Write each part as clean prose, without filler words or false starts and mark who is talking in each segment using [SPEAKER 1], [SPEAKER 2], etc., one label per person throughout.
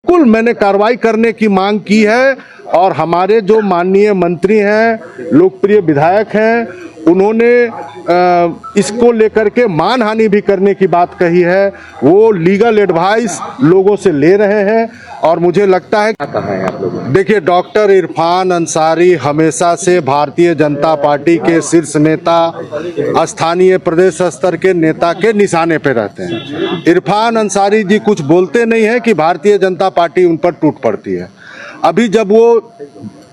[SPEAKER 1] बिल्कुल मैंने कार्रवाई करने की मांग की है और हमारे जो माननीय मंत्री हैं, लोकप्रिय विधायक हैं, उन्होंने इसको लेकर के मानहानि भी करने की बात कही है। वो लीगल एडवाइस लोगों से ले रहे हैं और मुझे लगता है देखिए, डॉक्टर इरफान अंसारी हमेशा से भारतीय जनता पार्टी के शीर्ष नेता, स्थानीय प्रदेश स्तर के नेता के निशाने पे रहते हैं। इरफान अंसारी जी कुछ बोलते नहीं हैं कि भारतीय जनता पार्टी उन पर टूट पड़ती है। अभी जब वो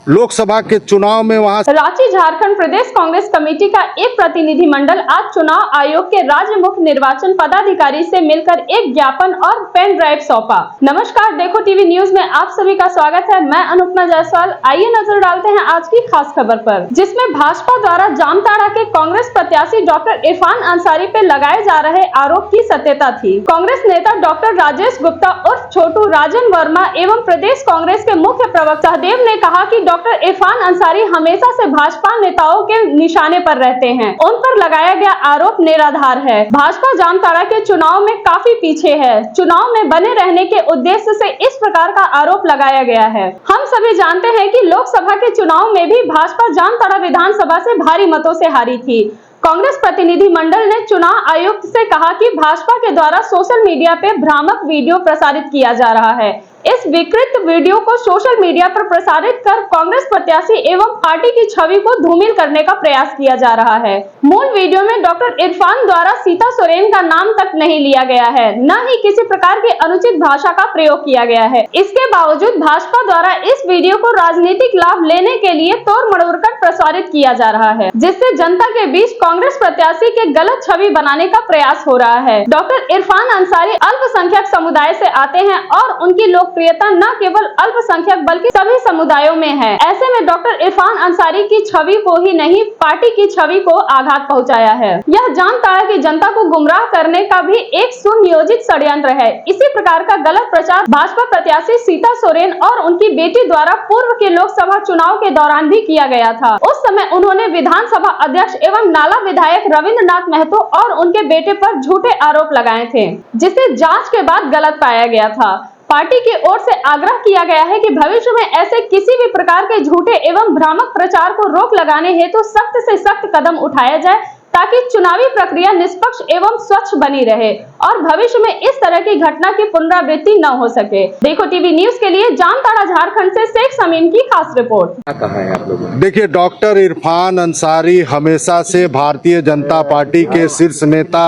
[SPEAKER 1] लोकसभा के चुनाव में वहां
[SPEAKER 2] रांची झारखंड प्रदेश कांग्रेस कमेटी का एक प्रतिनिधि मंडल आज चुनाव आयोग के राज्य मुख्य निर्वाचन पदाधिकारी से मिलकर एक ज्ञापन और पेन ड्राइव सौंपा। नमस्कार, देखो टीवी न्यूज में आप सभी का स्वागत है। मैं अनुपमा जायसवाल। आइए नजर डालते हैं आज की खास खबर पर, जिसमें भाजपा द्वारा जामताड़ा के कांग्रेस प्रत्याशी डॉक्टर इरफान अंसारी पे लगाए जा रहे आरोप की सत्यता थी। कांग्रेस नेता डॉक्टर राजेश गुप्ता उर्फ छोटू राजन वर्मा एवं प्रदेश कांग्रेस के मुख्य प्रवक्ता सहदेव ने कहा कि डॉक्टर इरफान अंसारी हमेशा से भाजपा नेताओं के निशाने पर रहते हैं। उन पर लगाया गया आरोप निराधार है। भाजपा जामताड़ा के चुनाव में काफी पीछे है। चुनाव में बने रहने के उद्देश्य से इस प्रकार का आरोप लगाया गया है। हम सभी जानते हैं कि लोकसभा के चुनाव में भी भाजपा जामताड़ा विधानसभा से भारी मतों से हारी थी। कांग्रेस प्रतिनिधि मंडल ने चुनाव आयुक्त से कहा कि भाजपा के द्वारा सोशल मीडिया पे भ्रामक वीडियो प्रसारित किया जा रहा है। इस विकृत वीडियो को सोशल मीडिया पर प्रसारित कर कांग्रेस प्रत्याशी एवं पार्टी की छवि को धूमिल करने का प्रयास किया जा रहा है। मूल वीडियो में डॉक्टर इरफान द्वारा सीता सोरेन का नाम तक नहीं लिया गया है, न ही किसी प्रकार की अनुचित भाषा का प्रयोग किया गया है। इसके बावजूद भाजपा द्वारा इस वीडियो को राजनीतिक लाभ लेने के लिए तोड़ मरोड़ कर प्रसारित किया जा रहा है, जिससे जनता के बीच कांग्रेस प्रत्याशी के गलत छवि बनाने का प्रयास हो रहा है। डॉक्टर इरफान अंसारी अल्पसंख्यक समुदाय से आते हैं और उनकी लोकप्रियता न केवल अल्पसंख्यक बल्कि सभी समुदायों में है। ऐसे में डॉक्टर इरफान अंसारी की छवि को ही नहीं, पार्टी की छवि को आघात पहुंचाया है। यह जामताड़ा की जनता को गुमराह करने का भी एक सुनियोजित षड्यंत्र है। इसी प्रकार का गलत प्रचार भाजपा प्रत्याशी सीता सोरेन और उनकी बेटी द्वारा पूर्व के लोकसभा चुनाव के दौरान भी किया गया था। उस समय उन्होंने विधानसभा अध्यक्ष एवं नाला विधायक रविंद्रनाथ महतो और उनके बेटे पर झूठे आरोप लगाए थे, जिसे जांच के बाद गलत पाया गया था। पार्टी की ओर से आग्रह किया गया है कि भविष्य में ऐसे किसी भी प्रकार के झूठे एवं भ्रामक प्रचार को रोक लगाने हेतु सख्त से सख्त कदम उठाया जाए, ताकि चुनावी प्रक्रिया निष्पक्ष एवं स्वच्छ बनी रहे और भविष्य में इस तरह की घटना की पुनरावृत्ति न हो सके। देखो टीवी न्यूज के लिए जामताड़ा झारखंड से शेख समीम की खास रिपोर्ट।
[SPEAKER 1] क्या कहा है आप लोगों ने? देखिए, डॉक्टर इरफान अंसारी हमेशा से भारतीय जनता पार्टी के शीर्ष नेता,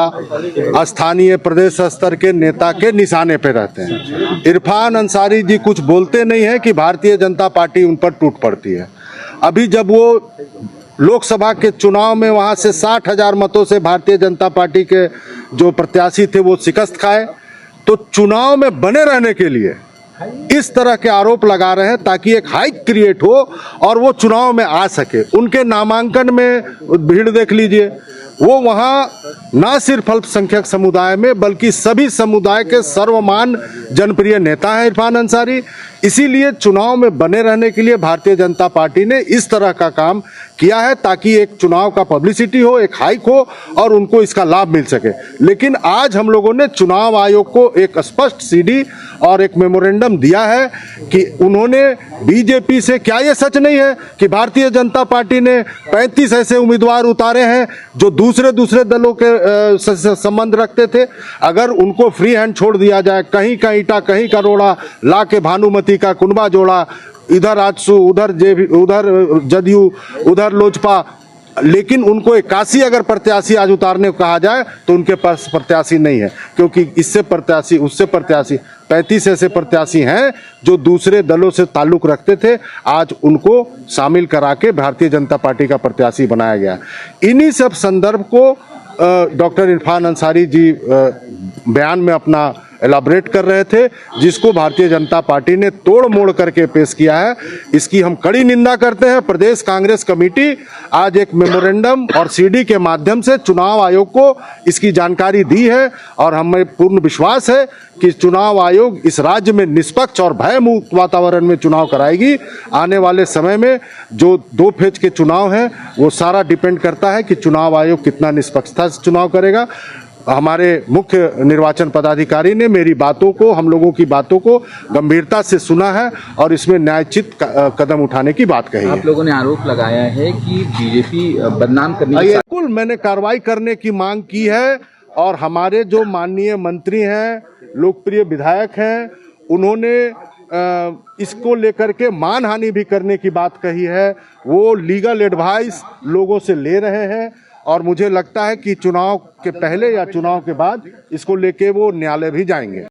[SPEAKER 1] स्थानीय प्रदेश स्तर के नेता के निशाने पे रहते हैं। इरफान अंसारी जी कुछ बोलते नहीं है कि भारतीय जनता पार्टी उन पर टूट पड़ती है। अभी जब वो लोकसभा के चुनाव में वहां से 60,000 मतों से भारतीय जनता पार्टी के जो प्रत्याशी थे वो शिकस्त खाए, तो चुनाव में बने रहने के लिए इस तरह के आरोप लगा रहे हैं ताकि एक हाइप क्रिएट हो और वो चुनाव में आ सके। उनके नामांकन में भीड़ देख लीजिए, वो वहाँ न सिर्फ अल्पसंख्यक समुदाय में बल्कि सभी समुदाय के सर्वमान जनप्रिय नेता हैं इरफान अंसारी। इसीलिए चुनाव में बने रहने के लिए भारतीय जनता पार्टी ने इस तरह का काम किया है ताकि एक चुनाव का पब्लिसिटी हो, एक हाइक हो और उनको इसका लाभ मिल सके। लेकिन आज हम लोगों ने चुनाव आयोग को एक स्पष्ट सीडी और एक मेमोरेंडम दिया है कि उन्होंने बीजेपी से, क्या ये सच नहीं है कि भारतीय जनता पार्टी ने 35 ऐसे उम्मीदवार उतारे हैं जो दूसरे दलों के संबंध रखते थे? अगर उनको फ्री हैंड छोड़ दिया जाए, कहीं का ईटा कहीं का रोड़ा ला के भानुमति का कुनबा जोड़ा, इधर आजसू, उधर जदयू, उधर लोजपा, लेकिन उनको 81 अगर प्रत्याशी आज उतारने को कहा जाए तो उनके पास प्रत्याशी नहीं है, क्योंकि इससे प्रत्याशी उससे प्रत्याशी 35 ऐसे प्रत्याशी हैं जो दूसरे दलों से ताल्लुक रखते थे, आज उनको शामिल करा के भारतीय जनता पार्टी का प्रत्याशी बनाया गया। इन्हीं सब संदर्भ को डॉक्टर इरफान अंसारी जी बयान में अपना एलाबरेट कर रहे थे, जिसको भारतीय जनता पार्टी ने तोड़ मोड़ करके पेश किया है। इसकी हम कड़ी निंदा करते हैं। प्रदेश कांग्रेस कमेटी आज एक मेमोरेंडम और सीडी के माध्यम से चुनाव आयोग को इसकी जानकारी दी है और हमें पूर्ण विश्वास है कि चुनाव आयोग इस राज्य में निष्पक्ष और भयमुक्त वातावरण में चुनाव कराएगी। आने वाले समय में जो 2 फेज के चुनाव हैं वो सारा डिपेंड करता है कि चुनाव आयोग कितना निष्पक्षता से चुनाव करेगा। हमारे मुख्य निर्वाचन पदाधिकारी ने मेरी बातों को, हम लोगों की बातों को गंभीरता से सुना है और इसमें न्यायोचित कदम उठाने की बात कही है।
[SPEAKER 3] आप लोगों ने आरोप लगाया है कि बीजेपी बदनाम करने की
[SPEAKER 1] बिल्कुल मैंने कार्रवाई करने की मांग की है और हमारे जो माननीय मंत्री हैं, लोकप्रिय विधायक हैं, उन्होंने इसको लेकर के मानहानि भी करने की बात कही है। वो लीगल एडवाइस लोगों से ले रहे हैं और मुझे लगता है कि चुनाव के पहले या चुनाव के बाद इसको लेके वो न्यायालय भी जाएंगे।